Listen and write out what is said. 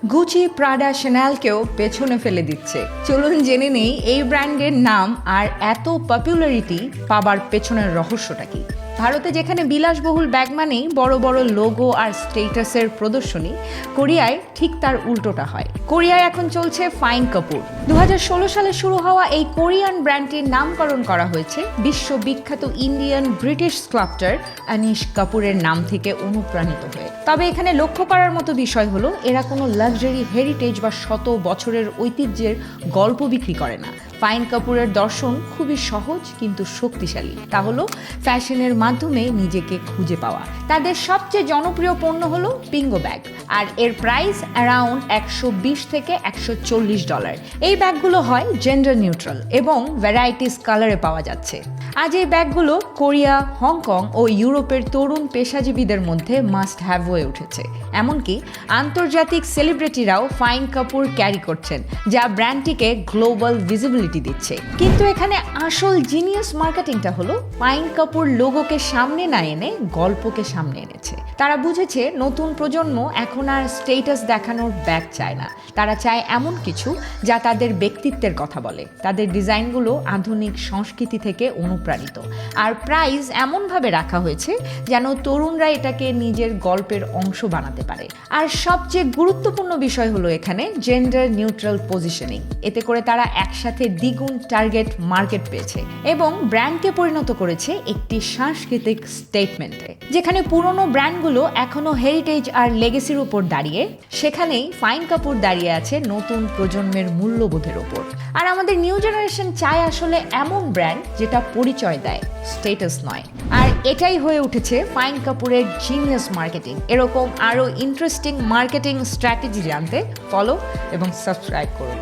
Gucci, Prada, শ্যানেলকেও পেছনে ফেলে দিচ্ছে। চলুন জেনে নেই এই ব্র্যান্ডের নাম আর এত পপুলারিটি পাবার পেছনের রহস্যটা কি। ভারতে যেখানে বিলাসবহুল ব্যাগ মানেই বড় বড় লোগো আর স্টেটাসের প্রদর্শনী, কোরিয়ায় ঠিক তার উল্টোটা হয়। কোরিয়ায় এখন চলছে ফাইন কাপুর। 2016 সালে শুরু হওয়া এই কোরিয়ান ব্র্যান্ডটির নামকরণ করা হয়েছে বিশ্ববিখ্যাত ইন্ডিয়ান ব্রিটিশ স্কাল্পচার অনিশ কাপুরের নাম থেকে অনুপ্রাণিত হয়ে। তবে এখানে লক্ষ্য করার মতো বিষয় হলো, এরা কোনো লাক্সারি হেরিটেজ বা শত বছরের ঐতিহ্যের গল্প বিক্রি করে না। ফাইন কাপুরের দর্শন খুবই সহজ কিন্তু শক্তিশালী। তা হলো ফ্যাশনের মাধ্যমে নিজেকে খুঁজে পাওয়া। তাদের সবচেয়ে জনপ্রিয় পণ্য হলো পিঙ্গো ব্যাগ, আর এর প্রাইস অ্যারাউন্ড $120 থেকে $140। এই ব্যাগগুলো হয় জেন্ডার নিউট্রাল এবং ভ্যারাইটিস কালারে পাওয়া যাচ্ছে। আজ এই ব্যাগগুলো কোরিয়া, হংকং ও ইউরোপের তরুণ পেশাজীবীদের মধ্যে মাস্ট হ্যাভ হয়ে উঠেছে। এমনকি আন্তর্জাতিক সেলিব্রিটিরাও ফাইন কাপুর ক্যারি করছেন, যা ব্র্যান্ডটিকে গ্লোবাল ভিজিবিলিটি দিচ্ছে। কিন্তু এখানে আসল জিনিয়াস মার্কেটিংটা হলো, ফাইন কাপুর লোগোকে সামনে না এনে গল্পকে সামনে এনেছে। তারা বুঝেছে নতুন প্রজন্ম এখন আর স্টেটাস দেখানোর ব্যাগ চায় না, তারা চায় এমন কিছু যা তাদের ব্যক্তিত্বের কথা বলে। তাদের ডিজাইনগুলো আধুনিক সংস্কৃতি থেকে অনুপ্রাণিত, আর প্রাইস এমনভাবে রাখা হয়েছে যেন তরুণরা এটাকে নিজের গল্পের অংশ বানাতে পারে। আর সবচেয়ে গুরুত্বপূর্ণ বিষয় হলো এখানে জেন্ডার নিউট্রাল পজিশনিং। এতে করে তারা একসাথে দ্বিগুণ টার্গেট মার্কেট পেয়েছে এবং ব্র্যান্ডকে পরিণত করেছে একটি সাংস্কৃতিক স্টেটমেন্টে। যেখানে পুরনো ব্র্যান্ডগুলো এখনো হেরিটেজ আর লেগেসির উপর দাঁড়িয়ে, সেখানেই ফাইন কাপুর দাঁড়িয়ে আছে নতুন প্রজন্মের মূল্যবোধের ওপর। আর আমাদের নিউ জেনারেশন চায় আসলে এমন ব্র্যান্ড যেটা পরিচয় দেয়, স্টেটাস নয়। আর এটাই হয়ে উঠেছে ফাইন কাপুরের জিনিয়াস মার্কেটিং। এরকম আরও ইন্টারেস্টিং মার্কেটিং স্ট্র্যাটেজি জানতে ফলো এবং সাবস্ক্রাইব করুন।